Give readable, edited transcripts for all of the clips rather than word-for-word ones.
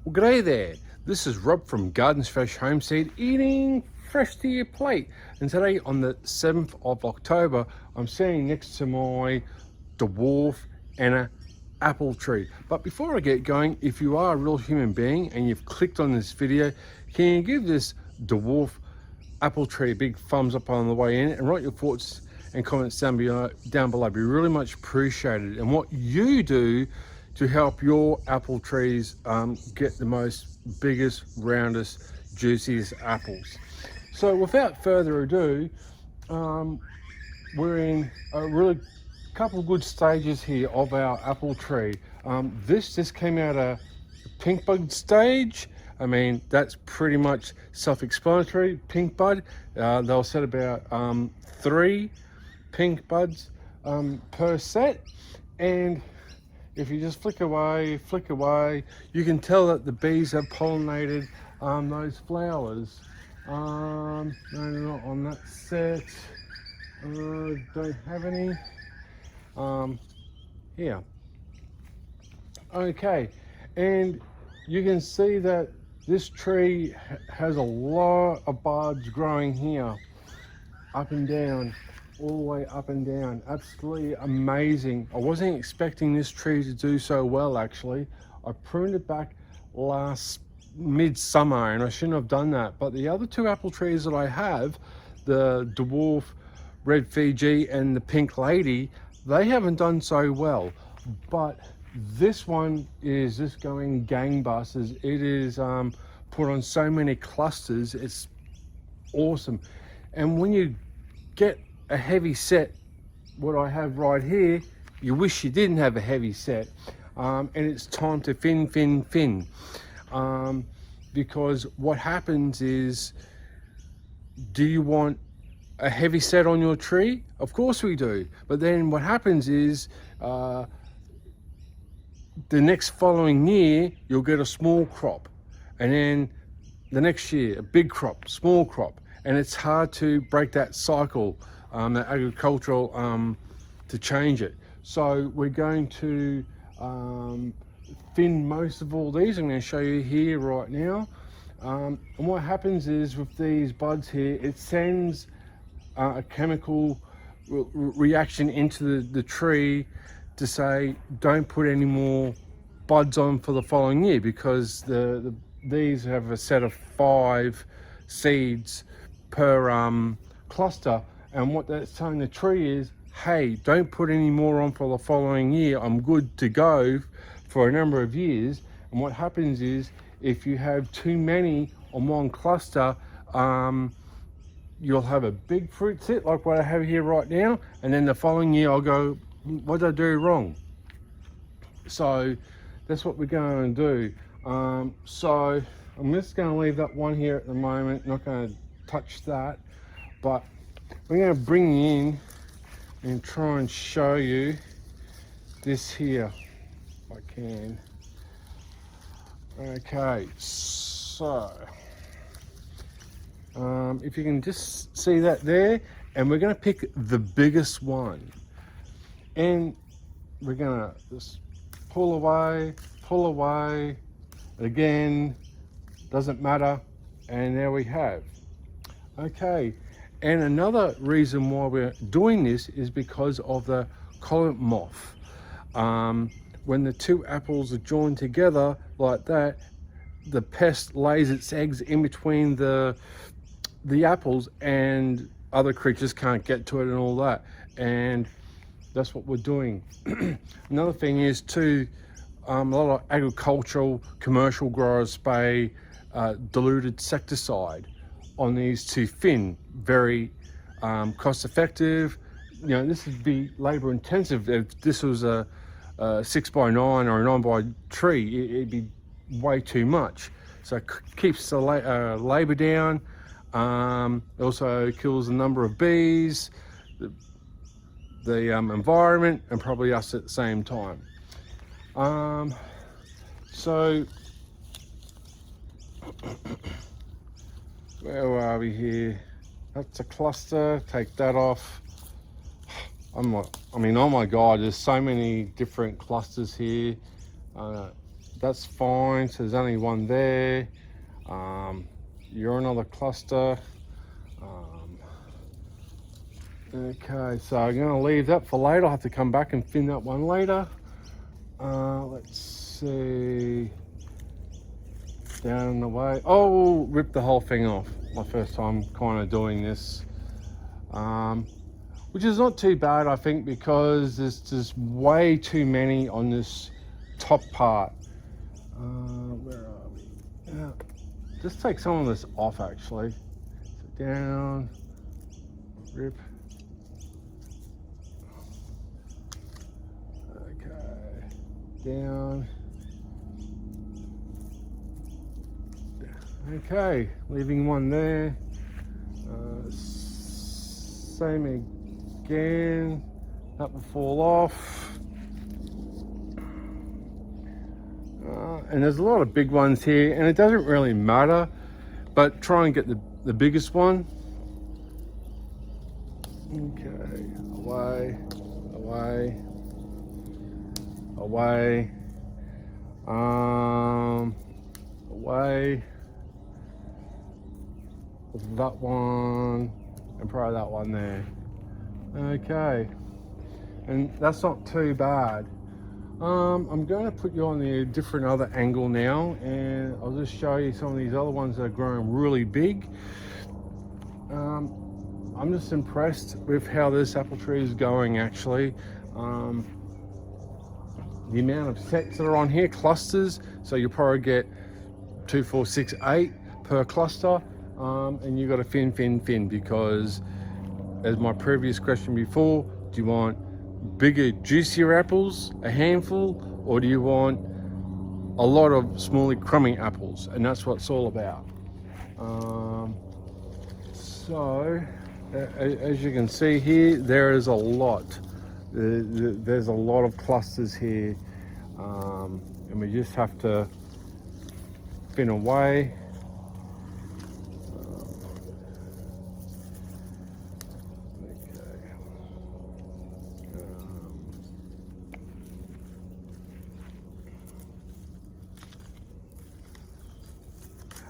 Well, g'day there. This is Rob from Gardens Fresh Homestead, eating fresh to your plate. And today, on the 7th of October, I'm standing next to my dwarf and an apple tree. But before I get going, if you are a real human being and you've clicked on this video, can you give this dwarf apple tree a big thumbs up on the way in and write your thoughts and comments down below. It'd be really much appreciated. And what you do to help your apple trees get the most biggest, roundest, juiciest apples. So without further ado, we're in a really couple of good stages here of our apple tree. This just came out of pink bud stage. I mean, that's pretty much self-explanatory. Pink bud, they'll set about 3 pink buds per set, and if you just flick away, you can tell that the bees have pollinated those flowers. No, not on that set. Don't have any. Yeah. Okay, and you can see that this tree has a lot of buds growing here, up and down, all the way up and down. Absolutely amazing. I wasn't expecting this tree to do so well, actually. I pruned it back last midsummer and I shouldn't have done that. But the other 2 apple trees that I have, the dwarf red Fuji and the pink lady, they haven't done so well. But this one is just going gangbusters. It is put on so many clusters. It's awesome. And when you get a heavy set, what I have right here, you wish you didn't have a heavy set. And it's time to fin. Because what happens is, do you want a heavy set on your tree? Of course we do. But then what happens is, the next following year, you'll get a small crop. And then the next year, a big crop, small crop. And it's hard to break that cycle, that agricultural, to change it. So we're going to thin most of all these. I'm going to show you here right now. And what happens is with these buds here, it sends a chemical reaction into the tree to say, don't put any more buds on for the following year, because these have a set of 5 seeds per cluster, and what that's telling the tree is, hey, don't put any more on for the following year. I'm good to go for a number of years. And what happens is, if you have too many on one cluster, you'll have a big fruit set like what I have here right now, and then the following year I'll go, what did I do wrong? So that's what we're going to do. So I'm just going to leave that one here at the moment, not going to touch that, but we're going to bring in and try and show you this here if I can. Okay, so if you can just see that there, and we're going to pick the biggest one, and we're going to just pull away, again, doesn't matter, and there we have. Okay, and another reason why we're doing this is because of the collet moth. When the 2 apples are joined together like that, the pest lays its eggs in between the apples, and other creatures can't get to it and all that, and that's what we're doing. Another thing is too, a lot of agricultural commercial growers spray diluted insecticide on these to thin. Very cost effective. You know, this would be labor intensive. If this was a 6x9 or a 9x tree, it'd be way too much. So it keeps the labor down. It also kills the number of bees, the environment, and probably us at the same time. So where are we here? That's a cluster. Take that off. I mean, oh my God, there's so many different clusters here. that's fine. So there's only one there. You're another cluster. Okay, so I'm going to leave that for later. I'll have to come back and fin that one later. Let's see. Down and away. Oh, rip the whole thing off. My first time kind of doing this. Which is not too bad, I think, because there's just way too many on this top part. Where are we? Just take some of this off, actually. So down, rip. Okay, down. Okay, leaving one there. Same again. That will fall off. And there's a lot of big ones here, and it doesn't really matter, but try and get the biggest one. Okay, away, away, away, away. That one, and probably that one there. Okay, and that's not too bad. I'm going to put you on the different other angle now, and I'll just show you some of these other ones that are growing really big. I'm just impressed with how this apple tree is going, actually. The amount of sets that are on here, clusters, so you'll probably get 2, 4, 6, 8 per cluster. And you got to fin, because as my previous question before, do you want bigger, juicier apples, a handful, or do you want a lot of smaller, crummy apples? And that's what it's all about. So as you can see here, there is a lot. There's a lot of clusters here, and we just have to fin away.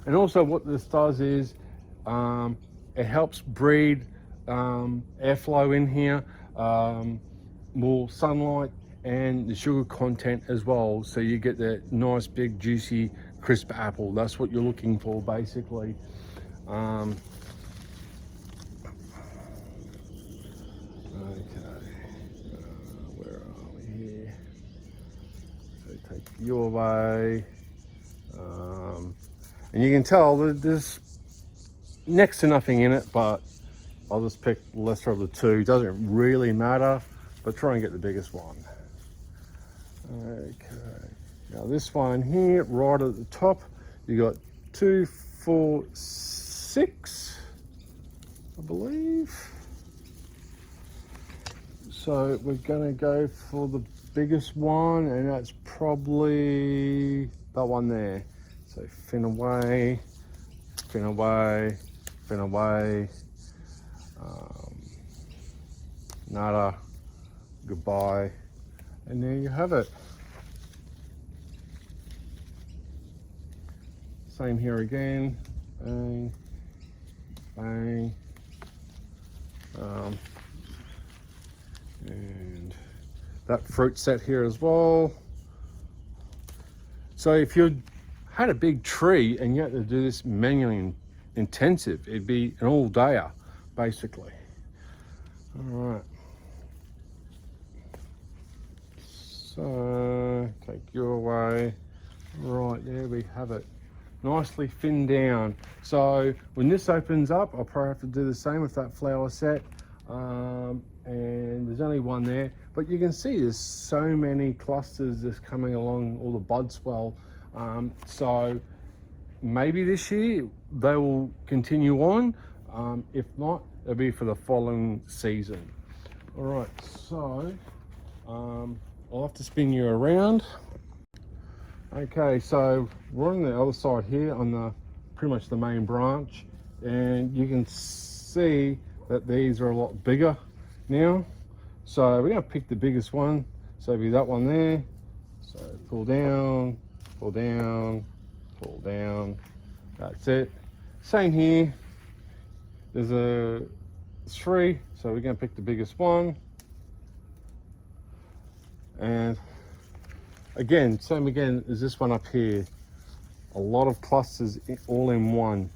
And also what this does is it helps breed airflow in here, more sunlight, and the sugar content as well, so you get that nice big juicy crisp apple. That's what you're looking for, basically. Okay, where are we here? So take you away. And you can tell that there's next to nothing in it, but I'll just pick the lesser of the two. Doesn't really matter, but try and get the biggest one. Okay, now this one here, right at the top, you got 2, 4, 6, I believe. So we're gonna go for the biggest one, and that's probably that one there. So fin away, fin away, fin away. Nada, goodbye, and there you have it. Same here again, bang, bang, and that fruit set here as well. So if you had a big tree and you had to do this manually intensive, it'd be an all-dayer, basically. All right. So take you away. Right, there we have it. Nicely finned down. So when this opens up, I'll probably have to do the same with that flower set. And there's only one there, but you can see there's so many clusters just coming along, all the bud swell. So maybe this year they will continue on. If not, it'll be for the following season. All right, so I'll have to spin you around. Okay, so we're on the other side here on the pretty much the main branch, and you can see that these are a lot bigger now. So we're going to pick the biggest one, so it'll be that one there. So pull down, pull down, pull down. That's it. Same here. There's a 3, so we're going to pick the biggest one. And again, same again as this one up here. A lot of clusters all in one.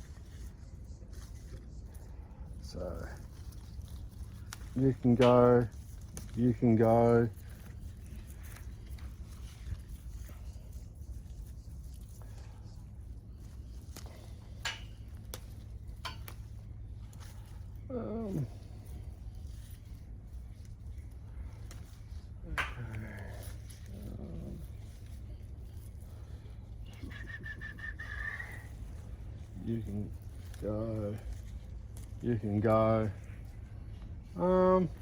So you can go, you can go. You can go, you can go.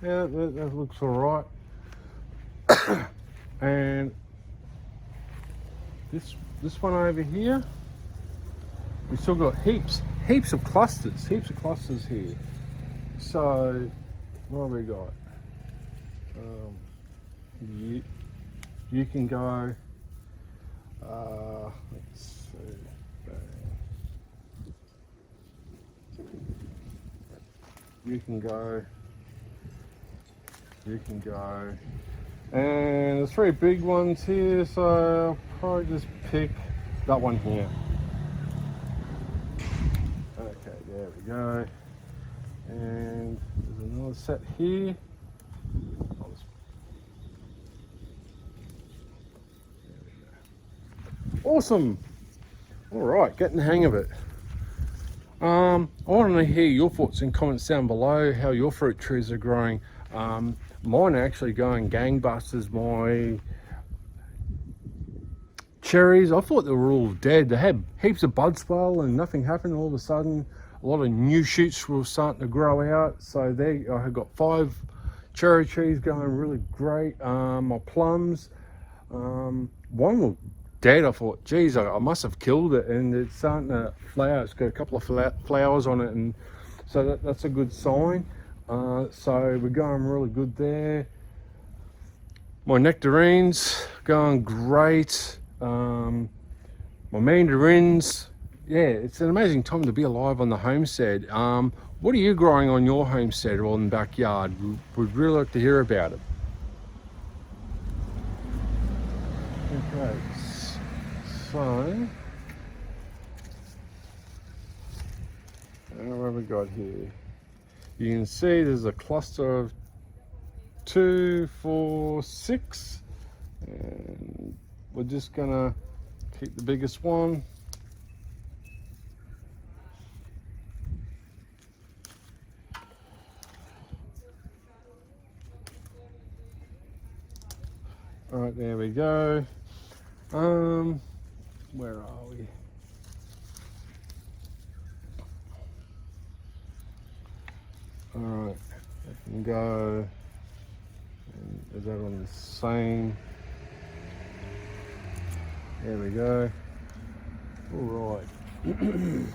Yeah, that looks all right. And this one over here, we still got heaps of clusters here. So what have we got? You can go. Let's see. You can go, you can go, and there's 3 big ones here, so I'll probably just pick that one here. Okay, there we go, and there's another set here. Awesome! Alright, getting the hang of it. I want to hear your thoughts and comments down below, how your fruit trees are growing. Mine are actually going gangbusters. My cherries, I thought they were all dead. They had heaps of bud swell and nothing happened. All of a sudden, a lot of new shoots were starting to grow out. So there, I have got 5 cherry trees going really great. My plums, one was dead. I thought, geez, I must have killed it, and it's starting to flower. It's got a couple of flowers on it, and so that's a good sign. So we're going really good there. My nectarines going great. My mandarins, yeah, it's an amazing time to be alive on the homestead. What are you growing on your homestead or in the backyard? We'd really like to hear about it. Okay. So, what have we got here? You can see there's a cluster of 2, 4, 6, and we're just gonna keep the biggest one. All right, there we go. Where are we? All right, I can go. And is that on the same? There we go. All right. And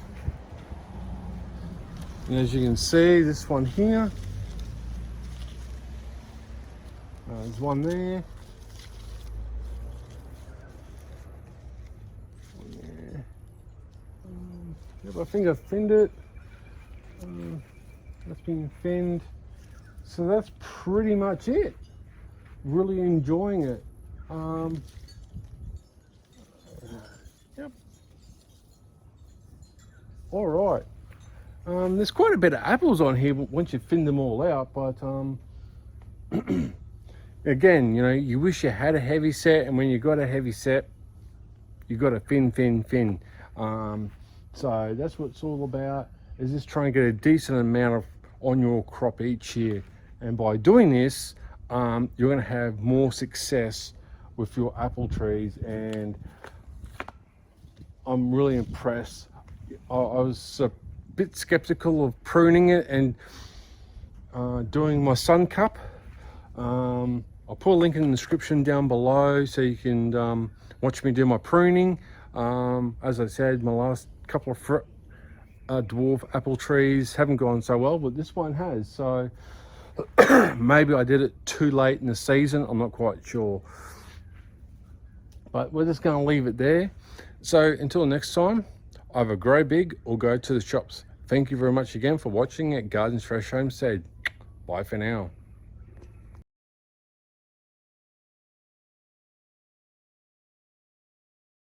as you can see, this one here, there's one there. Yep, I think I've thinned it. That's been thinned. So that's pretty much it. Really enjoying it. Yep. All right. There's quite a bit of apples on here once you thin them all out, but again, you know, you wish you had a heavy set, and when you got a heavy set, you got to thin. So that's what it's all about, is just trying to get a decent amount of on your crop each year. And by doing this, you're going to have more success with your apple trees. And I'm really impressed. I was a bit skeptical of pruning it and doing my sun cup. I'll put a link in the description down below so you can watch me do my pruning. As I said, my last couple of dwarf apple trees haven't gone so well, but this one has. So maybe I did it too late in the season, I'm not quite sure. But we're just going to leave it there. So until next time, either grow big or go to the shops. Thank you very much again for watching at Gardens Fresh Homestead. Bye for now.